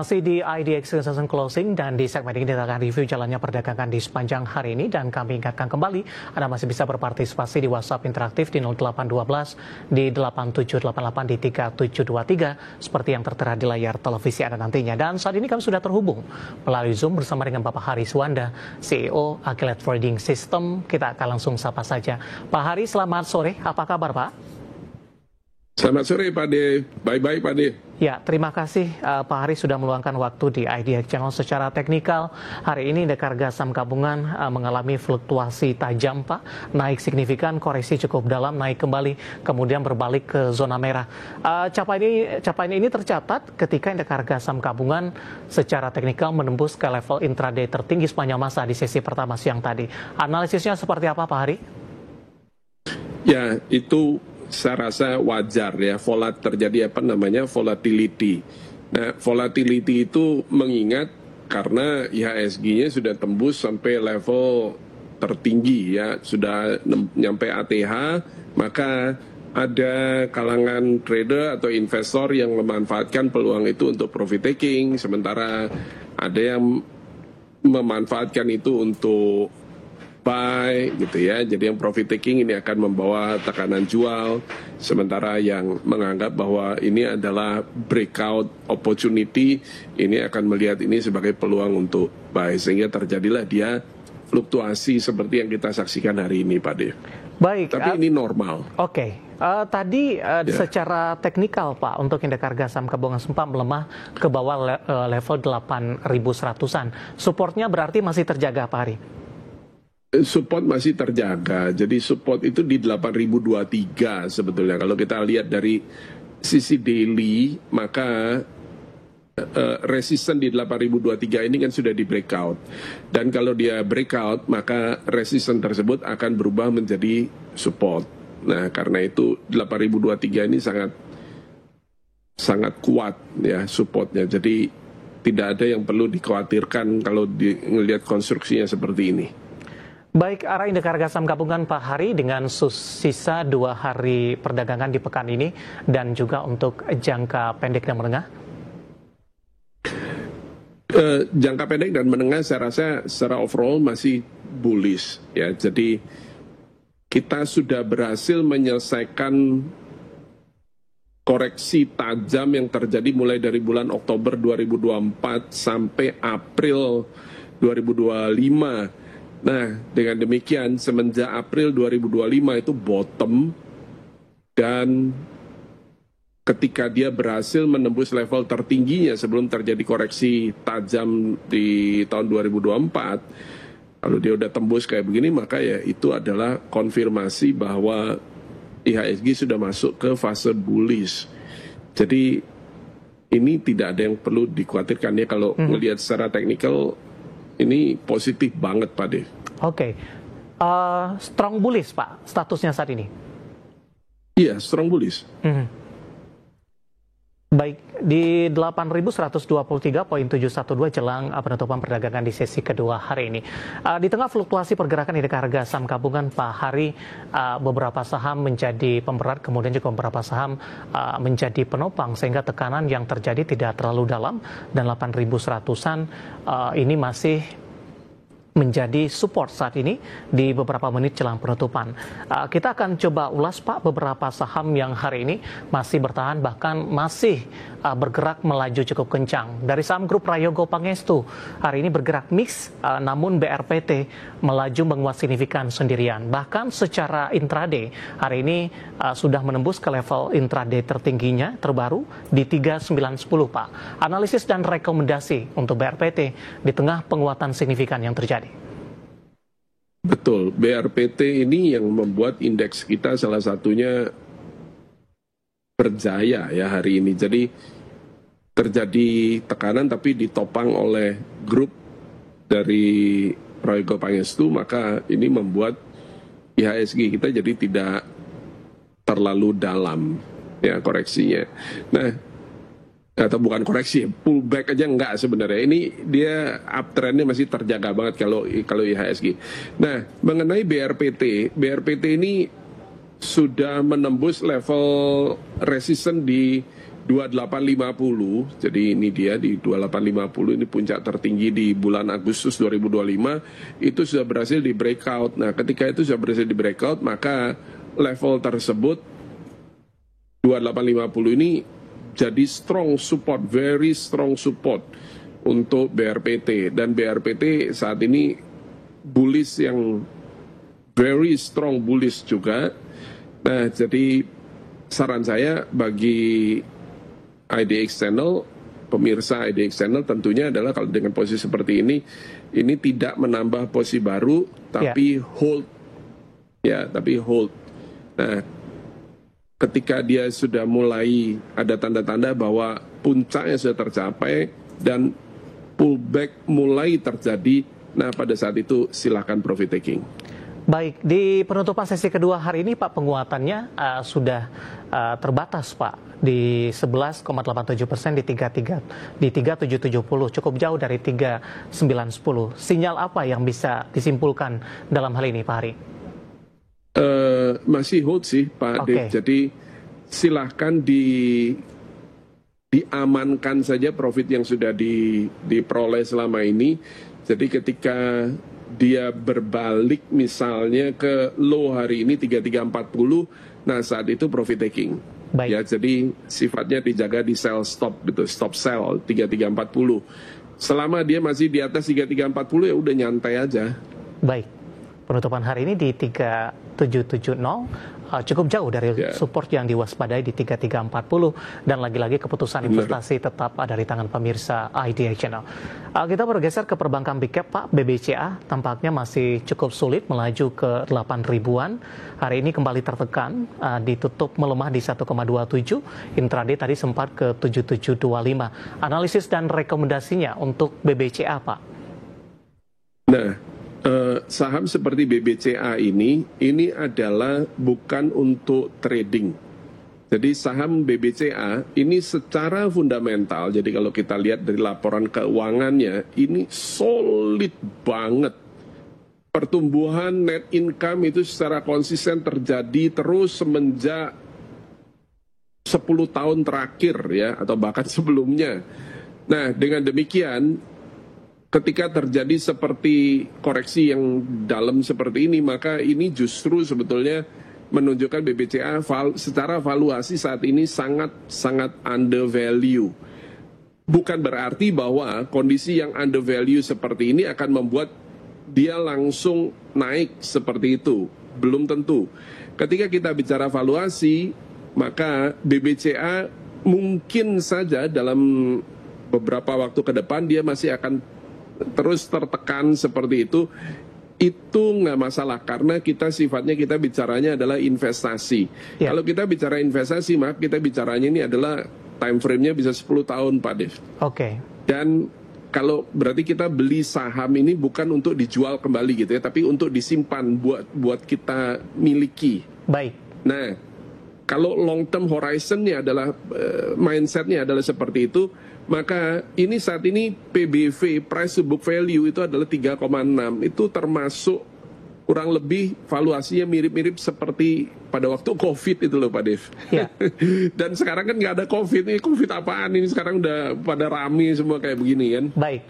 Masih di IDX Season Closing dan di segmen ini kita akan review jalannya perdagangan di sepanjang hari ini dan kami ingatkan kembali Anda masih bisa berpartisipasi di WhatsApp interaktif di 0812 di 8788 di 3723 seperti yang tertera di layar televisi Anda nantinya. Dan saat ini kami sudah terhubung melalui Zoom bersama dengan Bapak Hari Suwanda, CEO Agilet Trading System. Kita akan langsung sapa saja. Pak Hari, selamat sore. Apa kabar, Pak? Selamat sore Pak De, baik-baik Pak De. Ya, terima kasih Pak Hari sudah meluangkan waktu di IDX Channel. Secara teknikal, hari ini indeks harga saham gabungan mengalami fluktuasi tajam Pak. Naik signifikan, koreksi cukup dalam, naik kembali, kemudian berbalik ke zona merah. Capaian ini tercatat ketika indeks harga saham gabungan secara teknikal menembus ke level intraday tertinggi sepanjang masa di sesi pertama siang tadi. Analisisnya seperti apa Pak Hari? Ya, itu saya rasa wajar ya, terjadi volatility. Nah, volatility itu mengingat karena IHSG-nya sudah tembus sampai level tertinggi ya, sudah nyampe ATH, maka ada kalangan trader atau investor yang memanfaatkan peluang itu untuk profit taking, sementara ada yang memanfaatkan itu untuk buy gitu ya. Jadi yang profit taking ini akan membawa tekanan jual, sementara yang menganggap bahwa ini adalah breakout opportunity, ini akan melihat ini sebagai peluang untuk buy, sehingga terjadilah dia fluktuasi seperti yang kita saksikan hari ini Pak De. Baik. Tapi ini normal. Oke. Tadi secara teknikal Pak, untuk indeks harga saham gabungan sempat melemah ke bawah level 8.100-an. Supportnya berarti masih terjaga Pak Hari? Support masih terjaga, jadi support itu di 8.023 sebetulnya. Kalau kita lihat dari sisi daily, maka resisten di 8.023 ini kan sudah di breakout. Dan kalau dia breakout, maka resisten tersebut akan berubah menjadi support. Nah, karena itu 8.023 ini sangat kuat ya supportnya. Jadi tidak ada yang perlu dikhawatirkan kalau melihat konstruksinya seperti ini. Baik, arah indeks harga saham gabungan Pak Hari dengan sisa 2 hari perdagangan di pekan ini dan juga untuk jangka pendek dan menengah? Jangka pendek dan menengah saya rasa secara overall masih bullish ya. Jadi kita sudah berhasil menyelesaikan koreksi tajam yang terjadi mulai dari bulan Oktober 2024 sampai April 2025. Nah, dengan demikian semenjak April 2025 itu bottom, dan ketika dia berhasil menembus level tertingginya sebelum terjadi koreksi tajam di tahun 2024, kalau dia udah tembus kayak begini, maka ya itu adalah konfirmasi bahwa IHSG sudah masuk ke fase bullish. Jadi ini tidak ada yang perlu dikhawatirkan ya, kalau melihat secara teknikal ini positif banget Pak De. Oke. Strong bullish Pak statusnya saat ini? Iya, strong bullish. Baik, di 8.123.712 jelang penutupan perdagangan di sesi kedua hari ini. Di tengah fluktuasi pergerakan indeks harga saham gabungan Pak Hari, beberapa saham menjadi pemberat, kemudian juga beberapa saham menjadi penopang, sehingga tekanan yang terjadi tidak terlalu dalam, dan 8.100-an ini masih menjadi support saat ini di beberapa menit jelang penutupan. Kita akan coba ulas Pak beberapa saham yang hari ini masih bertahan, bahkan masih bergerak melaju cukup kencang. Dari saham grup Prayogo Pangestu, hari ini bergerak mix, namun BRPT melaju menguat signifikan sendirian. Bahkan secara intraday, hari ini sudah menembus ke level intraday tertingginya terbaru di 3910 Pak. Analisis dan rekomendasi untuk BRPT di tengah penguatan signifikan yang terjadi. Betul, BRPT ini yang membuat indeks kita salah satunya berjaya ya hari ini. Jadi terjadi tekanan tapi ditopang oleh grup dari Prayogo Pangestu, maka ini membuat IHSG kita jadi tidak terlalu dalam ya koreksinya. Nah, atau bukan koreksi, pullback aja enggak sebenarnya. Ini dia uptrendnya masih terjaga banget kalau IHSG. Nah, mengenai BRPT ini sudah menembus level resisten di 2850, jadi ini dia di 2850, ini puncak tertinggi di bulan Agustus 2025, itu sudah berhasil di breakout. Nah, ketika itu sudah berhasil di breakout, maka level tersebut 2850 ini jadi strong support, very strong support untuk BRPT. Dan BRPT saat ini bullish yang very strong bullish juga. Nah, jadi saran saya bagi IDX Channel, pemirsa IDX Channel tentunya adalah kalau dengan posisi seperti ini tidak menambah posisi baru, tapi hold. Ya, tapi hold. Nah, ketika dia sudah mulai ada tanda-tanda bahwa puncaknya sudah tercapai dan pullback mulai terjadi, nah pada saat itu silakan profit taking. Baik, di penutupan sesi kedua hari ini Pak, penguatannya sudah terbatas Pak, di 11,87% di 3770, cukup jauh dari 3910. Sinyal apa yang bisa disimpulkan dalam hal ini Pak Hari? Masih hold sih Pak Dave, jadi silahkan diamankan saja profit yang sudah diperoleh selama ini. Jadi ketika dia berbalik misalnya ke low hari ini 3340, nah saat itu profit taking. Baik. Ya, jadi sifatnya dijaga di sell stop gitu, stop sell 3340. Selama dia masih di atas 3340 ya udah nyantai aja. Baik. Penutupan hari ini di 3770, cukup jauh dari support yang diwaspadai di 3340, dan lagi-lagi keputusan investasi tetap ada di tangan pemirsa IDX Channel. Kita bergeser ke perbankan big cap Pak. BBCA tampaknya masih cukup sulit melaju ke 8 ribuan. Hari ini kembali tertekan, ditutup melemah di 1,27, intraday tadi sempat ke 7725. Analisis dan rekomendasinya untuk BBCA Pak? Nah, saham seperti BBCA ini adalah bukan untuk trading. Jadi saham BBCA ini secara fundamental, jadi kalau kita lihat dari laporan keuangannya, ini solid banget. Pertumbuhan net income itu secara konsisten terjadi terus semenjak 10 tahun terakhir ya, atau bahkan sebelumnya. Nah, dengan demikian, ketika terjadi seperti koreksi yang dalam seperti ini, maka ini justru sebetulnya menunjukkan BBCA secara valuasi saat ini sangat undervalue. Bukan berarti bahwa kondisi yang undervalue seperti ini akan membuat dia langsung naik seperti itu. Belum tentu. Ketika kita bicara valuasi, maka BBCA mungkin saja dalam beberapa waktu ke depan dia masih akan terus tertekan seperti itu nggak masalah, karena kita sifatnya kita bicaranya adalah investasi. Kalau kita bicara investasi, maka kita bicaranya ini adalah time frame-nya bisa 10 tahun Pak Dev. Dan kalau berarti kita beli saham ini bukan untuk dijual kembali gitu ya, tapi untuk disimpan buat kita miliki. Baik. Nah, kalau long term horizon-nya adalah mindset-nya adalah seperti itu, maka ini saat ini PBV, price to book value, itu adalah 3,6. Itu termasuk kurang lebih valuasinya mirip-mirip seperti pada waktu COVID itu loh Pak Dev. Dan sekarang kan nggak ada COVID, ini COVID apaan ini, sekarang udah pada rame semua kayak begini kan. Baik.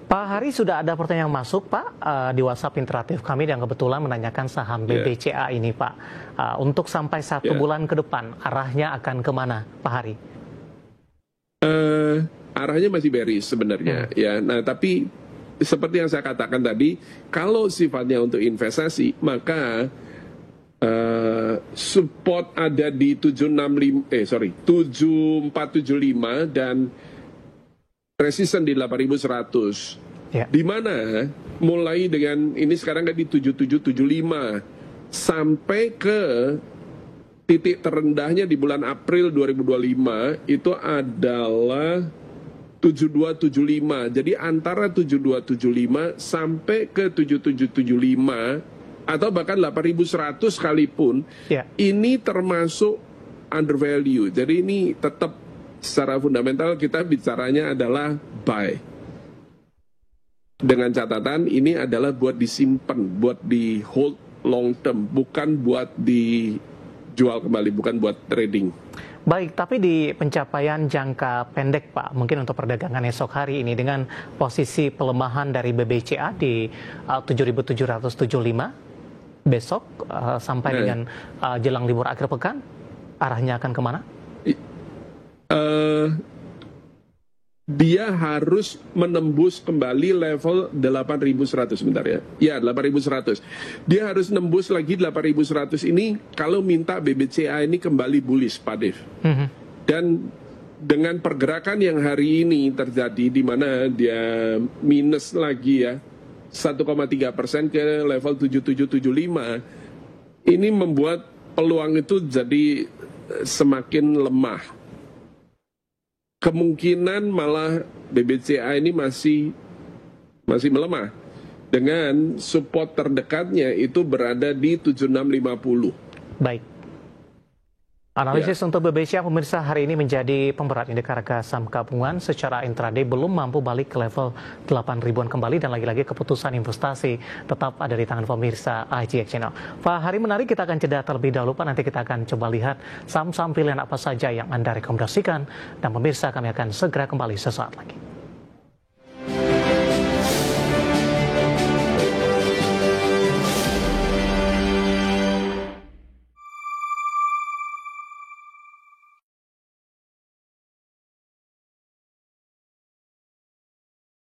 Pak Hari, sudah ada pertanyaan masuk Pak di WhatsApp interaktif kami yang kebetulan menanyakan saham BBCA ini Pak. Untuk sampai 1 bulan ke depan, arahnya akan kemana Pak Hari? Arahnya masih bearish sebenarnya ya. Nah, tapi seperti yang saya katakan tadi, kalau sifatnya untuk investasi, maka support ada di 7475 dan resisten di 8100. Di mana mulai dengan ini sekarang kan di 7775 sampai ke titik terendahnya di bulan April 2025 itu adalah 7275. Jadi antara 7275 sampai ke 7775 atau bahkan 8100 sekalipun, ini termasuk undervalue. Jadi ini tetap secara fundamental kita bicaranya adalah buy. Dengan catatan ini adalah buat disimpan, buat di hold long term, bukan buat jual kembali, bukan buat trading. Baik, tapi di pencapaian jangka pendek Pak, mungkin untuk perdagangan esok hari ini dengan posisi pelemahan dari BBCA di 7.775 besok sampai dengan jelang libur akhir pekan, arahnya akan kemana? Dia harus menembus kembali level 8.100 sebentar ya. Ya, 8.100. Dia harus nembus lagi 8.100 ini kalau minta BBCA ini kembali bullish, Pak Dev. Dan dengan pergerakan yang hari ini terjadi di mana dia minus lagi ya 1,3% ke level 7775, ini membuat peluang itu jadi semakin lemah. Kemungkinan malah BBCA ini masih melemah dengan support terdekatnya itu berada di 7650. Baik. Analisis untuk BBCA pemirsa hari ini menjadi pemberat indeks harga saham gabungan secara intraday belum mampu balik ke level 8.000-an kembali dan lagi-lagi keputusan investasi tetap ada di tangan pemirsa IGX Channel. Pak, hari menarik, kita akan jeda terlebih dahulu Pak, nanti kita akan coba lihat saham-saham pilihan apa saja yang Anda rekomendasikan dan pemirsa kami akan segera kembali sesaat lagi.